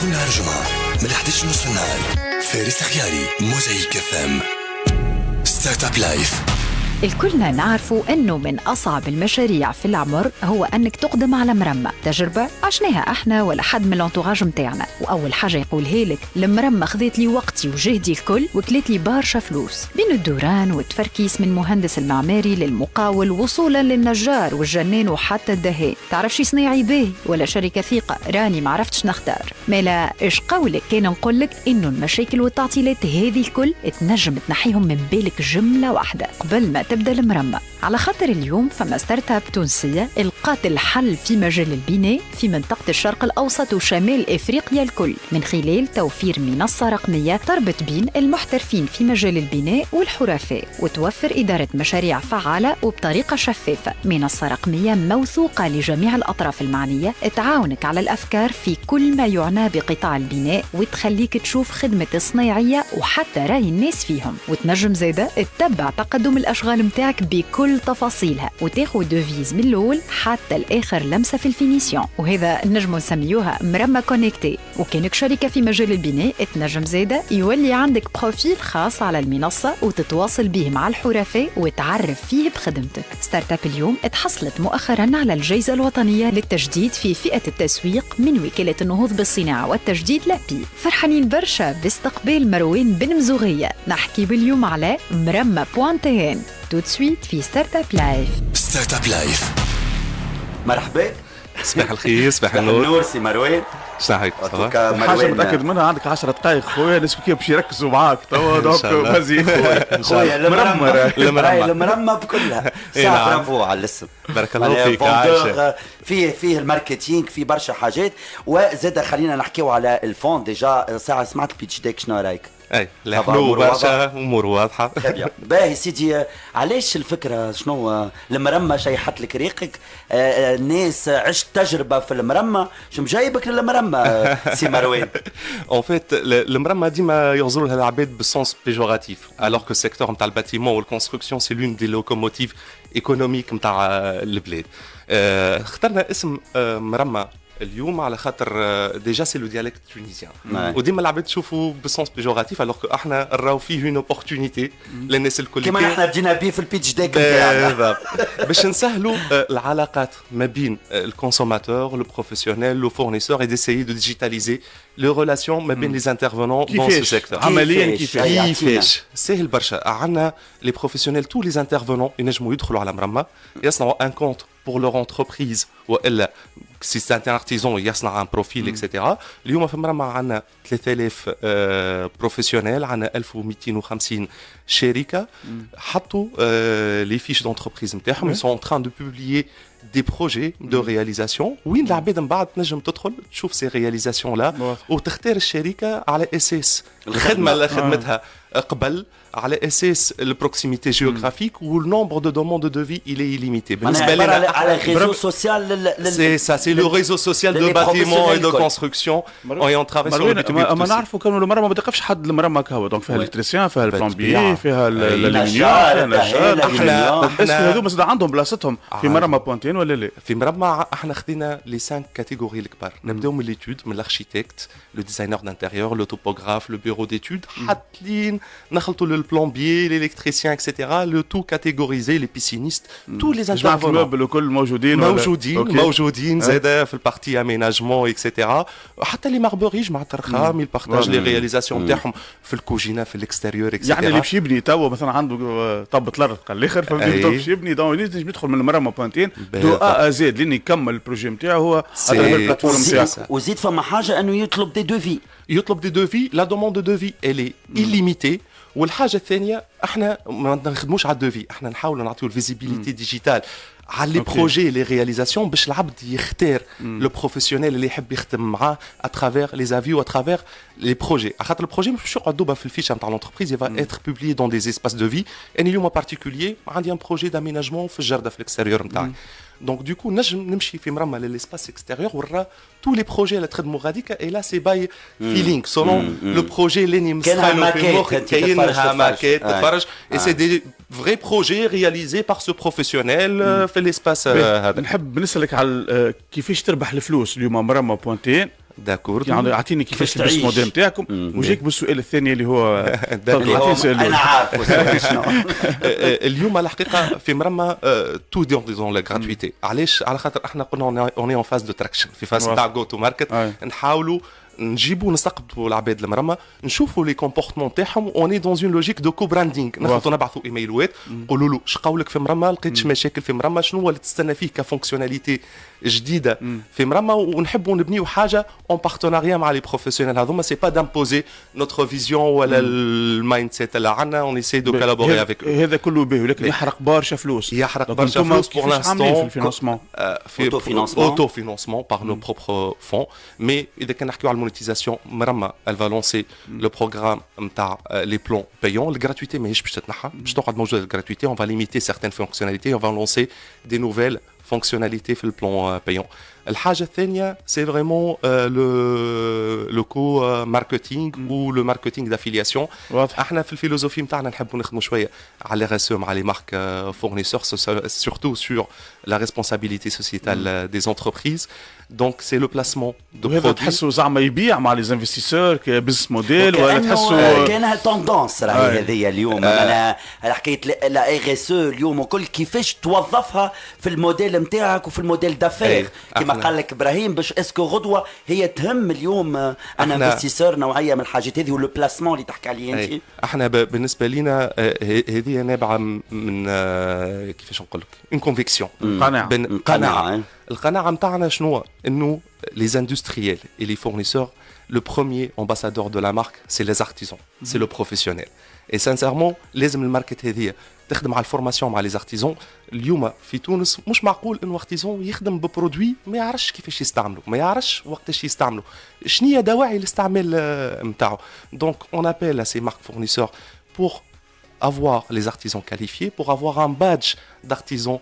كل نهار جمعة من 11 نصف النهار فارس خياري موزايك FM ستارت اب لايف. الكلنا نعرفوا أنه من أصعب المشاريع في العمر هو أنك تقدم على مرمى. تجربة عشناها إحنا ولا حد من الانتوراج متاعنا. وأول حاجة يقولها لك المرمى خذت لي وقتي وجهدي الكل وكلت لي برشا فلوس بين الدوران والتفركيس من مهندس المعماري للمقاول وصولا للنجار والجنان وحتى الدهان. تعرف شي صناعي باهي ولا شركة ثقة راني معرفتش نختار. مالا إيش قولك كان نقولك إنه المشاكل والتعطيلات هذه الكل تنجم تنحيهم من بالك جملة واحدة قبل ما تبدأ المرمى. على خاطر اليوم فما ستارت اب تونسية القات الحل في مجال البناء في منطقة الشرق الأوسط وشمال إفريقيا الكل من خلال توفير منصة رقمية تربط بين المحترفين في مجال البناء والحرفاء وتوفر إدارة مشاريع فعالة وبطريقة شفافة. منصة رقمية موثوقة لجميع الأطراف المعنية تعاونك على الأفكار في كل ما يعنى بقطاع البناء وتخليك تشوف خدمة الصناعية وحتى رأي الناس فيهم وتنجم زيادة تتبع تقدم الأشغال متاعك بكل تفاصيلها وتاخد دوفيز من الأول حتى الآخر لمسة في الفينيسيون. وهذا نجم نسميوها مرمى كونيكتي. وكانك شركة في مجال البناء تنجم زيادة يولي عندك بروفيل خاص على المنصة وتتواصل به مع الحرفاء وتعرف فيه بخدمتك. ستارت اب اليوم اتحصلت مؤخرا على الجائزة الوطنية للتجديد في فئة التسويق من وكالة النهوض بالصناعة والتجديد لابي. فرحانين برشا باستقبال مروان بن مزوغية. نحكي باليوم على مرمى بوانتين tout de suite في ستارت اب لايف. ستارت اب لايف. مرحبا. صباح الخير. صباح النور سي مروان. صحيح حاجه متاكد منها عندك 10 دقائق خويا الناس كيف باش يركزوا معاك توا دونك فازي خويا المرمى بكلها ساعه برافو على الاسم. بارك الله فيك. عايشه فيه الماركتينغ فيه برشا حاجات وزاد خلينا نحكيو على الفون. ديجا ساعه سمعت البيتش ديك شنو رايك؟ اي الحلو برشا امور واضحه. باهي سيدي علاش الفكره شنو المرمى شي حط لك ريقك الناس عشت تجربه في المرمى شو جايبك للمرمى سي مروان؟ En fait المرمى ديما يغزروا لها العباد بالسونس بيجوراتيف alors que le secteur نتاع الباتيمون والكونستركسيون سي لون دي لوكوموتيف ايكونوميك نتاع البلاد. اخترنا اسم مرمى اليوم على خاطر ديجا سي لو ديالكت تونيزيان وديما العباد تشوفوا بسونس بيجوراتيف alors que احنا نراو فيه اون اوبورتونيتي للناس الكل كما احنا بدينا بيه في البيتش ديك نتاعنا باش نسهلوا العلاقات ما بين الكونسوماتور لو بروفيسيونيل لو فورنيسور et d'essayer de digitaliser les relations ما بين les intervenants dans ce secteur. عمليا كيفاش سهل برشا. عندنا les professionnels tous les intervenants ينجموا يدخلوا على مرمى يصنعوا un compte pour leur entreprise والا si c'est un artisan يصنع un profil etc. اليوم في مرمى عندنا 3000 بروفيسيونيل عندنا 1250 شركه حطوا les fiches d'entreprise نتاعهم ils sont en train de publier des projets de réalisation وين العباد من بعد تنجم تدخل تشوف ces réalisations là وتختار الشركه على اساس الخدمه اللي خدمتها قبل على اساس البروكسيميتي جيوغرافيك والنومبر دو دوموند دو في il est illimité. بالنسبه لنا على الريزو سوسيال c'est ça c'est le réseau social de bâtiments et de construction et on travaille sur le B2B. ما نعرفوا كانوا المرمى ما تقفش حد المرمى كهو دونك فيها الالكتريسيان فيها البلومبيي فيها الالومنيوم فيها النجار. احنا هذو مثلا عندهم بلاصتهم في مرمى بوانتين ولا لا؟ في مرمى احنا خدينا لي 5 كاتيجوري الكبار. نبداو من ليتود من الاركيتكت لو ديزاينر دانتيريور لو توبوغراف لو بيرو ديتود حاطين نخلطوا le plombier, l'électricien, etc. Le tout catégorisé, les piscinistes, tous les intervenants. الكل موجودين زاده في البارتي اميناجمون اكسيتيرا. حتى لي ماربوريج مع الترخام يبارطاج لي رياليزاسيون نتاعهم في الكوجينه في الاكستيريور اكسيتيرا. يعني اللي باش يبني تو مثلا عنده طبة الارض قال الاخر فبدا باش يبني دونك ينجم يدخل من المرمى بوانتين دو ا زد لين يكمل البروجي نتاعو هو على البلاتفورم نتاعو. وزيد فما حاجه انه يطلب دي دوفي. يطلب دي دوفي. لا دوموند دو دوفي elle est illimitée. والحاجه الثانيه احنا ما نخدموش على الدوفي. احنا نحاولوا نعطيو الفيزيبيليتي ديجيتال على لي بروجي لي رياليزاسيون باش العبد يختار لو بروفيسيونيل اللي يحب يخدم معاه اترافير لي افي واترافير لي بروجي. خاطر البروجي مش يقعدوا في الفيش نتاع لونتربريز يفا اتر بوبليي دون دي اسباس دو في. اني اليوم بارتيكولير عندي ان بروجي داميناجمون في الجرده في الاكستيريور نتاعي Donc du coup, نمشي في مرمى l'espace extérieur ورا tous les projets اللي تخدموا غاديك et là c'est by feeling selon le projet اللي نمسخنوا في مخك كاينها ماكيت تفرج et c'est des vrais projets réalisés par ce professionnel في l'espace هذا. نحب نسألك على كيفاش تربح الفلوس اليوم مرمى بوانتين داكور يعني اعطيني كيفاش تعيش. تلبس الموديل نتاعكم وجيك بالسؤال الثاني اللي هو تفضل، اليوم أعطيني سؤال. انا عارف شنو. اليوم الحقيقه في مرمى تو ديزون لا غراتويتي. علاش؟ على خاطر احنا قلنا اوني اون فاز دو تراكشن، في فاز تاع جو تو ماركت، نحاولوا نجيبوا نستقبلوا العباد المرمى، نشوفوا لي كومبورتمون تاعهم، اوني دون اون لوجيك دو كو براندينغ. نخلطوا نبعثوا ايميلوات نقولوا له اش قولك في مرمى، لقيتش مشاكل في مرمى، شنو هو اللي تستنى فيه كفونكسيوناليتي جديده في مرمى، ونحبوا نبنيو حاجه اون بارتناريا مع لي بروفيسيونيل هذوما. سي با دامبوزي نوتر فيزيون ولا المايند سيت اللي عندنا، اون ايساي دو كولابوري افيك. هذا كله به، ولكن يحرق برشا فلوس. يحرق برشا فلوس بور لانستون. اوتو فينانسمون par nos propres fonds. Mais اذا كان نحكيو على المونيتيزاسيون، مرمى elle va lancer le programme نتاع les plans payants. الجراتويتي ماهيش باش تتنحى، باش تقعد موجوده الجراتويتي. On va limiter certaines fonctionnalités, on va lancer des nouvelles fonctionnalités في le plan payant. الحاجه الثانيه سي فريمون لو كو ماركتينغ و لو ماركتينغ دافيلياسيون. احنا في الفيلوزوفي نتاعنا نحبوا نخدموا شويه على RSE مع لي مارك فورنيسور، surtout sur la responsabilité sociétale des entreprises. Donc c'est le placement de produits. تحسوا زعما يبيع مع لي انفستيسور كبزنس موديل، ولا تحسوا كانها توندونس راهي هذه اليوم؟ انا حكايه لا RSE اليوم وكل كيفاش توظفها في الموديل نتاعك وفي الموديل دافير كما قال لك ابراهيم، باش اسكو غدوه هي تهم اليوم انا انفستيسور نوعيه من الحاجات هذه، والو بلاسمون اللي تحكي عليه انت. احنا بالنسبه لينا هذه نابعه من كيفاش نقول لك اون كونفيكسيون، قناعه. القناعه نتاعنا شنو؟ انه les industriels et les fournisseurs, le premier ambassadeur de la marque, c'est les artisans, c'est le professionnel. Et sincèrement, لازم الماركت هذه تخدم على الفورماسيون مع les artisans. اليوم في تونس مش معقول انه ارتيزون يخدم ببرودوي ما يعرفش كيفاش يستعملوا، ما يعرفش وقتاش يستعملوا، شنية دواعي الاستعمال نتاعو. دونك on appelle à ces marques fournisseurs pour avoir les artisans qualifiés, pour avoir un badge d'artisan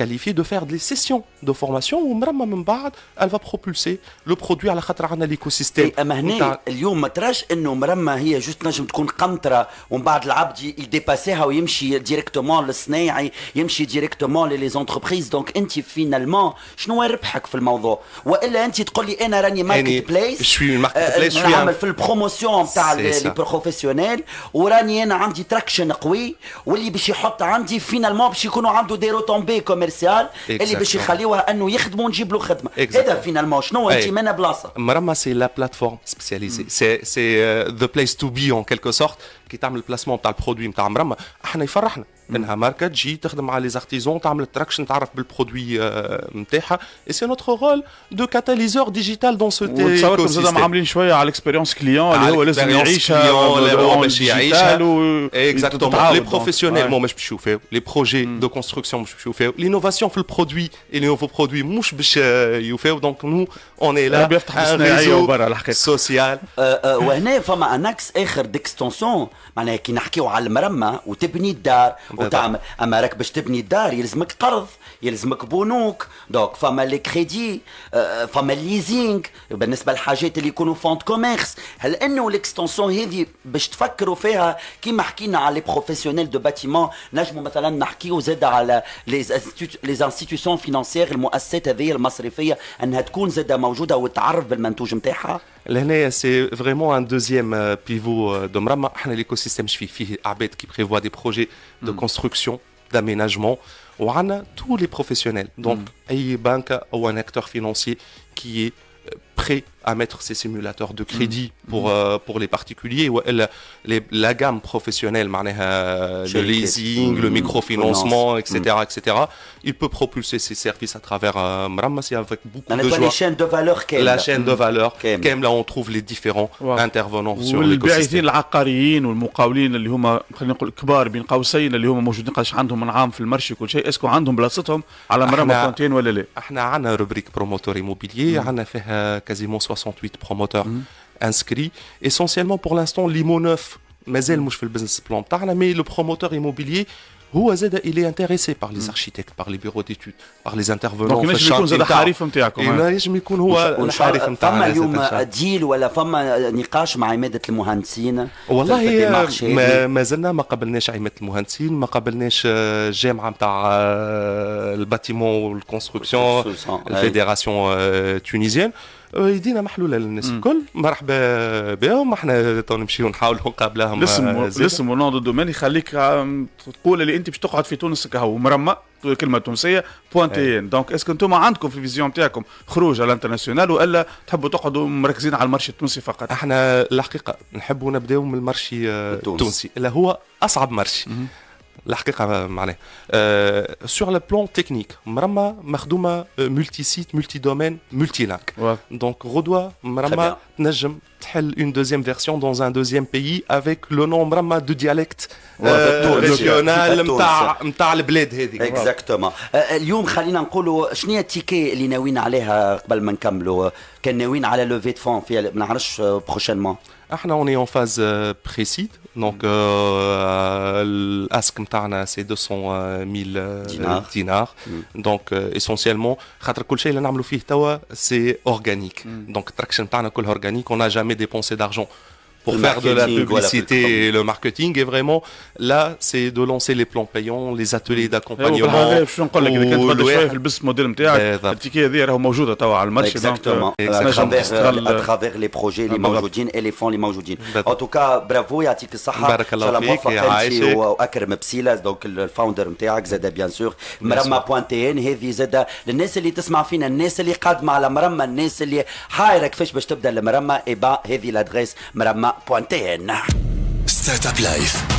qualifié, de faire des sessions de formation ومرمى من بعد elle va propulser le produit على خاطر عندنا ليكوسيستيم. اما هنا اليوم ما تراش انه مرمى هي جوست نجم تكون قنطره ومن بعد العبد يديباسيها ويمشي ديريكتومون للصناعي، يمشي ديريكتومون لي زونتربريز. دونك انت فينالمون شنو ربحك في الموضوع؟ والا انت تقول لي انا راني ماركت بليس، شوي ماركت بليس، شوي نعمل في البروموسيون تاع لي بروفيسيونيل، وراني انا عندي تراكشن قوي، واللي باش يحط عندي فينالمون باش يكونوا عنده دي روتومبي كوميرسيال اللي باش يخليوها انه يخدموا ونجيب له خدمه. هذا فينالمون شنو انت من بلاصه مرمى؟ سي لا بلاتفورم سبيسياليزي، سي ذا بليس تو بي اون كيلكو سورت كي تعمل البلاسمون تاع البرودوي نتاع مرمى. احنا يفرحنا انها ماركه تجي تخدم مع لي زارتيزون، تعمل التراكشن، تعرف بالبرودوي نتاعها. اي سي نوتر رول دو كاتاليزور ديجيتال دون سو تصوركم زاد عاملين شويه على الاكسبيريونس كليون اللي هو لازم يعيشها باش يعيشها. اكزاكتومون لي بروفيسيونيل مش باش يشوفوا لي بروجي دو كونستركسيون، مش باش يشوفوا لينوفاسيون في البرودوي اي لي نوفو برودوي، مش باش يوفوا. دونك نو اون اي لا بيفتح الصناعيه وبرا الحقيقه سوسيال. وهنا فما ان اكس اخر ديكستونسيون، معناها كي نحكيو على المرمى وتبني الدار وتعمل، اما راك باش تبني الدار يلزمك قرض، يلزمك بنوك. دونك فما لي كريدي، فما الليزينغ بالنسبه للحاجات اللي يكونوا فونت كوميرس. هل انه الاكستنسيون هذه باش تفكروا فيها كيما حكينا على لي بروفيسيونيل دو باتيمون، نجموا مثلا نحكيو زاد على لي انستيتيوشن فينانسيير، المؤسسات هذه المصرفيه، انها تكون زاد موجوده وتعرف بالمنتوج نتاعها؟ لهنا سي فريمون ان دوزيام بيفو دو مرمى. احنا ليكوسيستيم فيه عباد كي بريفوا دي بروجي دو كونستركسيون داميناجمون، وعندنا تو لي بروفيسيونيل. دونك اي بنك او ان اكتور فينانسيي كي est prêt à mettre ces simulateurs de crédit pour les particuliers, ou la gamme professionnelle, le leasing, le microfinancement, etc., etc. Il peut propulser ses services à travers Mramma, c'est avec beaucoup de joie. La chaîne de valeur, la chaîne de valeur, là on trouve les différents intervenants sur l'écosystème. والباعثين العقاريين والمقاولين اللي هما خلينا نقول كبار بين قوسين، اللي هما موجودين قداش عندهم من عام في المرشي وكل شيء، اسكو عندهم بلاصتهم على مرمى كونتين ولا لا؟ احنا عندنا روبريك بروموتور ايموبيليي، عندنا فيها quasiment 68 promoteurs inscrits. Essentiellement pour l'instant, l'IMO 9, مازال مش في البزنس بلان تاعنا، mais le promoteur immobilier هو زاد il est intéressé par les architectes, par les bureaux d'études, par les intervenants. دونك ينجم يكون زاد حريف نتاعكم. ينجم يكون هو الحريف نتاعنا. فما اليوم ديل ولا فما نقاش مع عماده المهندسين؟ والله ما زلنا ما قبلناش عماده المهندسين، ما قبلناش الجامعه نتاع الباتيمون والكونستركسيون، الفيدراسيون تونيزيان. يدينا محلوله للناس الكل. مرحبا بهم. احنا تو نمشيو نحاولوا نقابلهم. الاسم ونون دو دومين يخليك تقول اللي انت باش تقعد في تونس كهو مرمى كلمه تونسيه بوانتين. دونك اسكو انتم عندكم في الفيزيون تاعكم خروج على الانترناسيونال والا تحبوا تقعدوا مركزين على المارشي التونسي فقط؟ احنا الحقيقه نحبوا نبداو من المارشي التونسي اللي هو اصعب مارشي الحقيقه معناه. سور لو بلان تكنيك مرمى مخدومه ملتي سيت ملتي دومين ملتي لانك. دونك غدوه مرمى تنجم تحل اون دوزيام فيرسيون دون ان دوزيام بيي افيك لو نون مرمى دو ديالكت ريجيونال نتاع البلاد هذه. اكزاكتومون. اليوم خلينا نقولوا شنو هي التيكي اللي ناويين عليها قبل ما نكملوا؟ كان ناويين على لوفي دو فون في ما نعرفش بروشينمون. احنا اون اون فاز بريسيد. دونك الاسك نتاعنا سي 200,000 دينار. دونك اسونسيالمون خاطر كل شيء اللي نعملوا فيه توا سي اورغانيك. دونك التراكشن نتاعنا كله اورغانيك. اون جامي dépensé d'argent pour faire de la publicité et le marketing. Et vraiment, là, c'est de lancer les plans payants, les ateliers d'accompagnement. شو نقول لك اذا كنت بدك شويه في البزنس موديل نتاعك التيكي هذه راهو موجوده توا على المارشي. اكزاكتومون اترافيغ لي بروجي اللي موجودين اي لي فون اللي موجودين. ان توكا برافو يعطيك الصحه. بارك الله فيك يا عايشه. واكرم بسيله دونك الفاوندر نتاعك زاد بيان سور مرمى بوانتين. هذه زاد للناس اللي تسمع فينا، الناس اللي قادمه على مرمى، الناس اللي حايره كيفاش باش تبدا المرمى. اي با هذه لادريس مرمى بوانتين. ستارت اب لايف